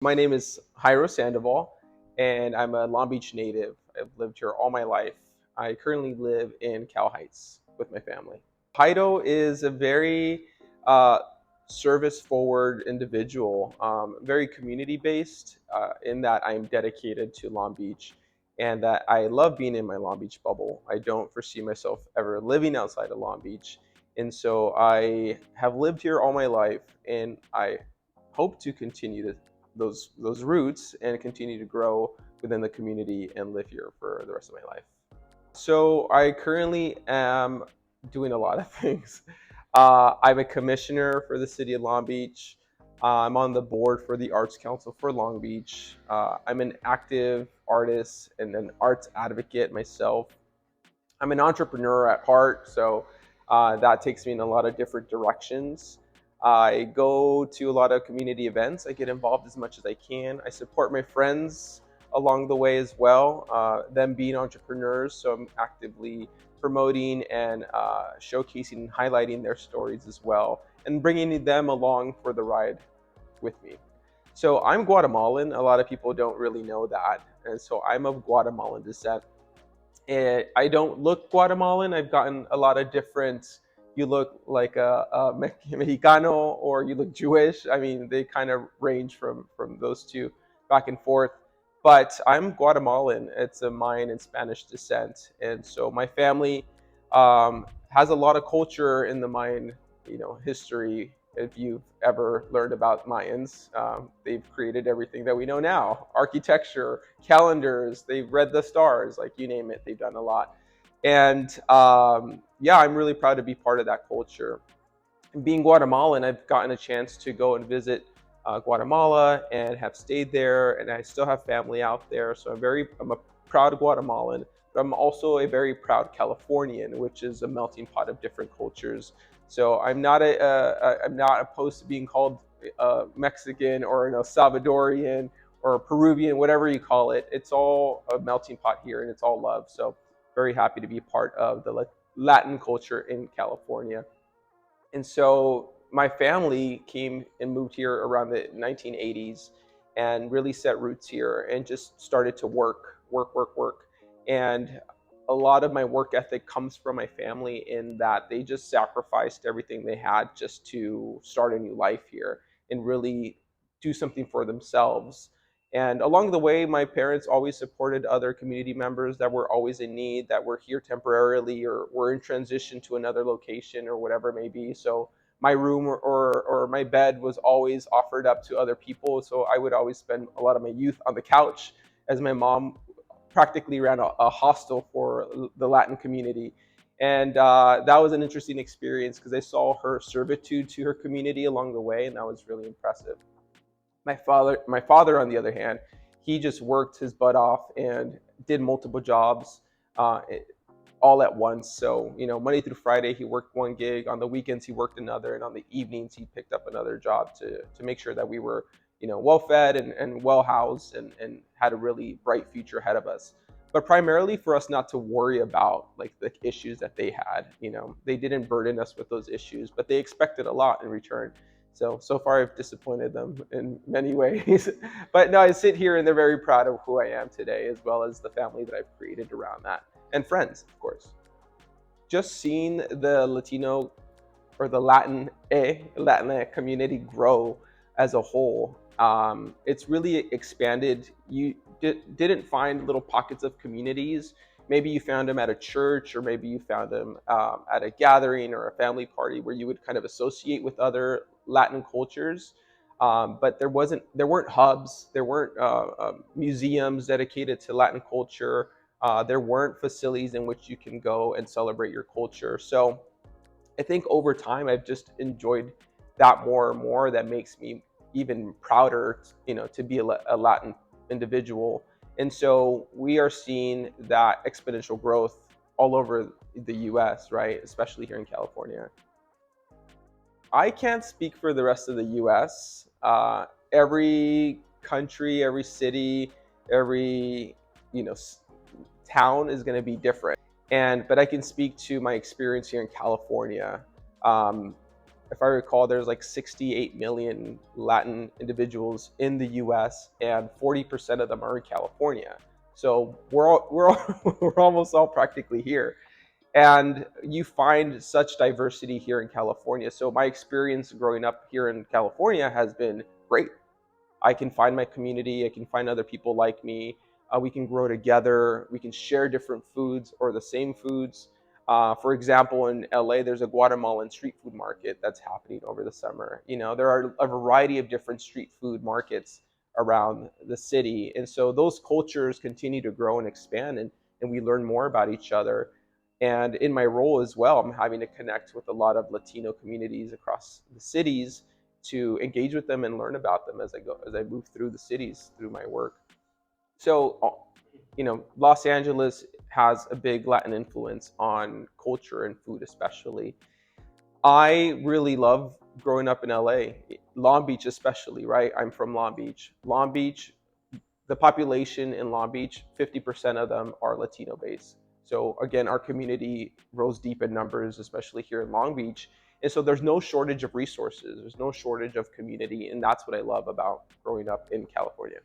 My name is Jayro Sandoval, and I'm a Long Beach native. I've lived here all my life. I currently live in Cal Heights with my family. Jayro is a very uh, service-forward individual, very community-based in that I'm dedicated to Long Beach and that I love being in my Long Beach bubble. I don't foresee myself ever living outside of Long Beach. And so I have lived here all my life, and I hope to continue those roots and continue to grow within the community and live here for the rest of my life. So I currently am doing a lot of things. I'm a commissioner for the city of Long Beach. I'm on the board for the Arts Council for Long Beach. I'm an active artist and an arts advocate myself. I'm an entrepreneur at heart, so that takes me in a lot of different directions. I go to a lot of community events. I get involved as much as I can. I support my friends along the way as well, them being entrepreneurs, so I'm actively promoting and showcasing and highlighting their stories as well, and bringing them along for the ride with me. So I'm Guatemalan. A lot of people don't really know that, and so I'm of Guatemalan descent. And I don't look Guatemalan. I've gotten a lot of different. You look like a Mexicano, or you look Jewish. I mean, they kind of range from those two back and forth. But I'm Guatemalan. It's a Mayan and Spanish descent, and so my family has a lot of culture in the Mayan, history. If you've ever learned about Mayans, they've created everything that we know now: architecture, calendars. They've read the stars, like you name it. They've done a lot, and yeah, I'm really proud to be part of that culture. And being Guatemalan, I've gotten a chance to go and visit Guatemala and have stayed there, and I still have family out there. So I'm a proud Guatemalan, but I'm also a very proud Californian, which is a melting pot of different cultures. So I'm not opposed to being called Mexican or Salvadorian or Peruvian, whatever you call it. It's all a melting pot here, and it's all love. So very happy to be part of the Latin culture in California. And so my family came and moved here around the 1980s and really set roots here and just started to work. And a lot of my work ethic comes from my family in that they just sacrificed everything they had just to start a new life here and really do something for themselves. And along the way, my parents always supported other community members that were always in need, that were here temporarily or were in transition to another location or whatever it may be. So my room or my bed was always offered up to other people. So I would always spend a lot of my youth on the couch as my mom practically ran a hostel for the Latin community. And that was an interesting experience because I saw her servitude to her community along the way, and that was really impressive. My father, on the other hand, he just worked his butt off and did multiple jobs uh, all at once. So, Monday through Friday, he worked one gig. On the weekends, he worked another. And on the evenings, he picked up another job to make sure that we were, well fed and well housed and had a really bright future ahead of us. But primarily for us not to worry about like the issues that they had. They didn't burden us with those issues, but they expected a lot in return. So far I've disappointed them in many ways. But no, I sit here and they're very proud of who I am today, as well as the family that I've created around that, and friends, of course. Just seeing the Latino or the Latin community grow as a whole. It's really expanded. You didn't find little pockets of communities. Maybe you found them at a church, or maybe you found them at a gathering or a family party where you would kind of associate with other Latin cultures. But there weren't hubs, there weren't museums dedicated to Latin culture. There weren't facilities in which you can go and celebrate your culture. So I think over time I've just enjoyed that more and more. That makes me even prouder, to be a Latin individual. And so we are seeing that exponential growth all over the U.S., right? Especially here in California. I can't speak for the rest of the U.S. Every country, every city, every you know town is going to be different. But I can speak to my experience here in California. Um, if I recall, there's like 68 million Latin individuals in the U.S. and 40% of them are in California. So we're almost all practically here, and you find such diversity here in California. So my experience growing up here in California has been great. I can find my community. I can find other people like me. We can grow together. We can share different foods or the same foods. For example, in LA, there's a Guatemalan street food market that's happening over the summer. You know, there are a variety of different street food markets around the city. And so those cultures continue to grow and expand, and we learn more about each other. And in my role as well, I'm having to connect with a lot of Latino communities across the cities to engage with them and learn about them as I move through the cities through my work. So, you know, Los Angeles has a big Latin influence on culture and food, especially. I really love growing up in LA, Long Beach especially, right? I'm from Long Beach. Long Beach, the population in Long Beach, 50% of them are Latino based. So again, our community rose deep in numbers, especially here in Long Beach. And so there's no shortage of resources. There's no shortage of community. And that's what I love about growing up in California.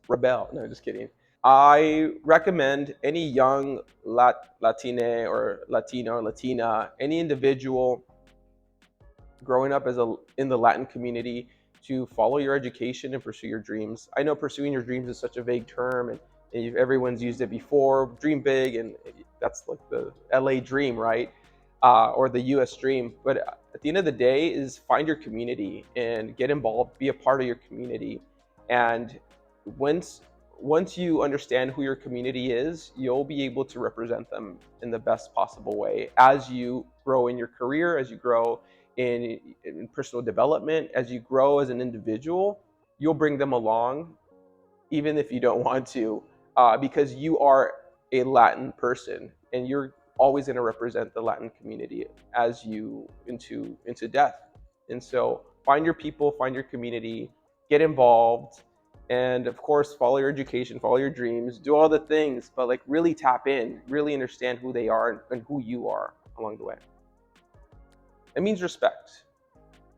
Rebel. No, just kidding. I recommend any young Latine or Latino or Latina, any individual growing up in the Latin community to follow your education and pursue your dreams. I know pursuing your dreams is such a vague term, and everyone's used it before. Dream big, and that's like the LA dream, right? Or the US dream. But at the end of the day, is find your community and get involved, be a part of your community. And once once you understand who your community is, you'll be able to represent them in the best possible way as you grow in your career, as you grow in personal development, as you grow as an individual. You'll bring them along, even if you don't want to, because you are a Latin person and you're always going to represent the Latin community as you into death. And so find your people, find your community, get involved, and of course follow your education, follow your dreams, do all the things, but like really tap in, really understand who they are and who you are along the way. It means respect.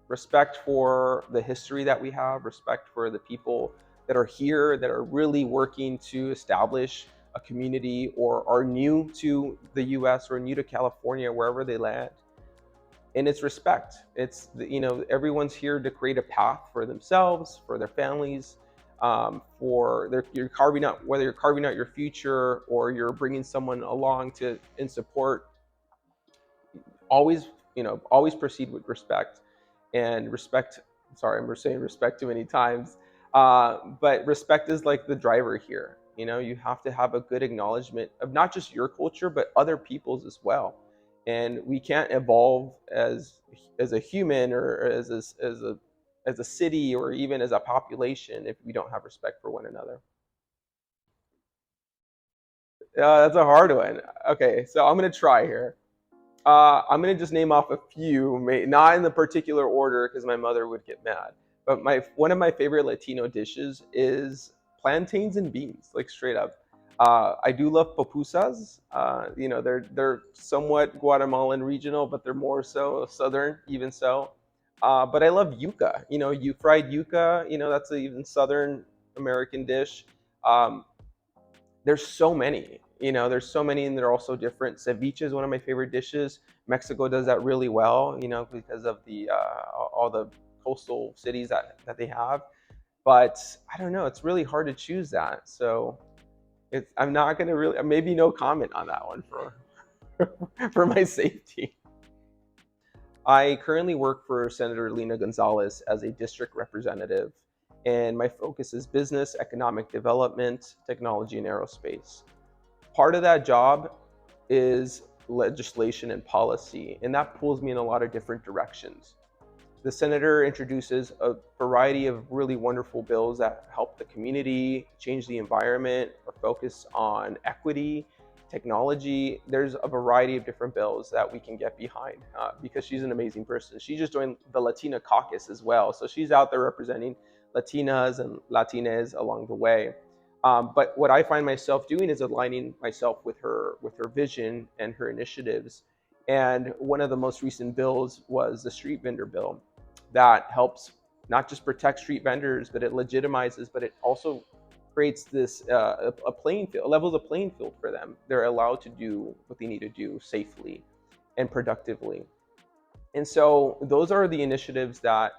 Respect for the history that we have, respect for the people that are here, that are really working to establish a community or are new to the US or new to California, wherever they land. And it's respect. It's, you know, everyone's here to create a path for themselves, for their families, you're carving out, whether you're carving out your future or you're bringing someone along to in support. Always, you know, always proceed with respect. And respect, sorry, I'm saying respect too many times, but respect is like the driver here. You know, you have to have a good acknowledgement of not just your culture but other people's as well. And we can't evolve as a human or as a city or even as a population if we don't have respect for one another. That's a hard one. Okay, so I'm gonna try here. I'm gonna just name off a few, not in the particular order because my mother would get mad. But one of my favorite Latino dishes is plantains and beans, like straight up. I do love pupusas. You know, they're somewhat Guatemalan regional, but they're more so southern, even so. But I love yuca. You know, you fried yuca. You know, that's an even southern American dish. Um, there's so many. You know, there's so many, and they're all so different. Ceviche is one of my favorite dishes. Mexico does that really well, you know, because of the all the coastal cities that they have. But I don't know, it's really hard to choose that. So I'm not gonna really, maybe no comment on that one for for my safety. I currently work for Senator Lena Gonzalez as a district representative, and my focus is business, economic development, technology, and aerospace. Part of that job is legislation and policy, and that pulls me in a lot of different directions. The senator introduces a variety of really wonderful bills that help the community, change the environment, or focus on equity, technology. There's a variety of different bills that we can get behind because she's an amazing person. She just joined the Latina caucus as well. So she's out there representing Latinas and Latines along the way. But what I find myself doing is aligning myself with her vision and her initiatives. And one of the most recent bills was the street vendor bill that helps not just protect street vendors, but it legitimizes, but it also creates this a playing field, levels a playing field for them. They're allowed to do what they need to do safely and productively. And so those are the initiatives that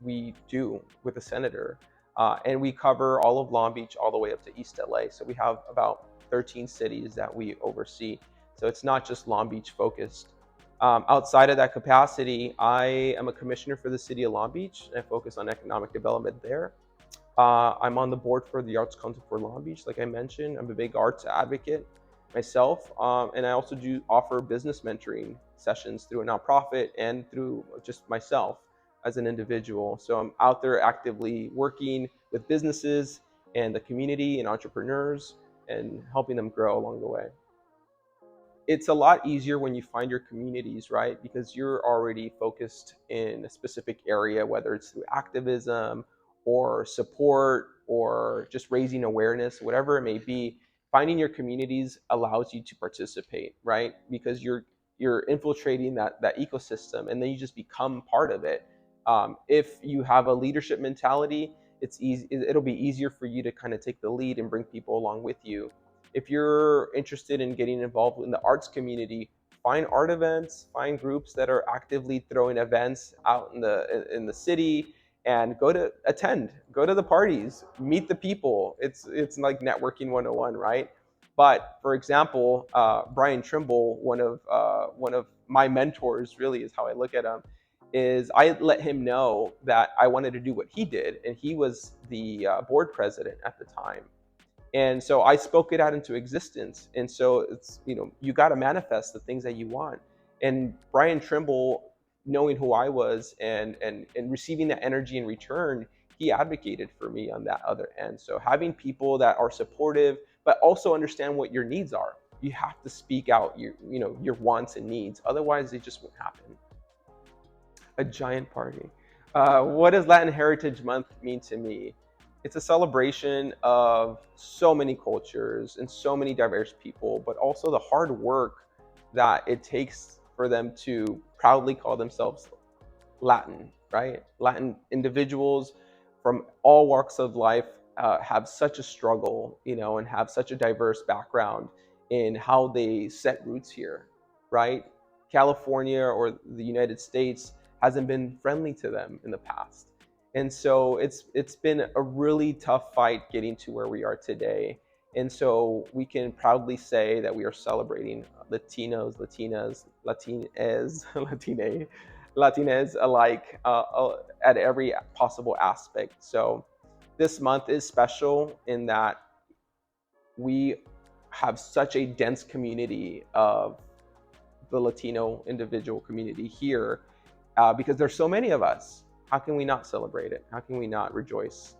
we do with the senator, and we cover all of Long Beach all the way up to East LA. So we have about 13 cities that we oversee. So it's not just Long Beach focused. Outside of that capacity, I am a commissioner for the city of Long Beach, and I focus on economic development there. I'm on the board for the Arts Council for Long Beach, like I mentioned. I'm a big arts advocate myself, and I also do offer business mentoring sessions through a nonprofit and through just myself as an individual. So I'm out there actively working with businesses and the community and entrepreneurs and helping them grow along the way. It's a lot easier when you find your communities, right? Because you're already focused in a specific area, whether it's through activism or support or just raising awareness, whatever it may be. Finding your communities allows you to participate, right? Because you're infiltrating that ecosystem, and then you just become part of it. If you have a leadership mentality, it's easy. It'll be easier for you to kind of take the lead and bring people along with you. If you're interested in getting involved in the arts community, find art events, find groups that are actively throwing events out in the city, and go to the parties, meet the people. It's like networking 101, right? But for example, Brian Trimble, one of my mentors, really is how I look at him, is I let him know that I wanted to do what he did, and he was the board president at the time. And so I spoke it out into existence. And so it's, you got to manifest the things that you want. And Brian Trimble, knowing who I was and receiving that energy in return, he advocated for me on that other end. So having people that are supportive, but also understand what your needs are. You have to speak out your wants and needs. Otherwise, it just won't happen. A giant party. What does Latin Heritage Month mean to me? It's a celebration of so many cultures and so many diverse people, but also the hard work that it takes for them to proudly call themselves Latin, right? Latin individuals from all walks of life have such a struggle, and have such a diverse background in how they set roots here, right? California or the United States hasn't been friendly to them in the past. And so it's been a really tough fight getting to where we are today. And so we can proudly say that we are celebrating Latinos, Latinas, Latinx, Latinx alike at every possible aspect. So this month is special in that we have such a dense community of the Latino individual community here, because there's so many of us. How can we not celebrate it? How can we not rejoice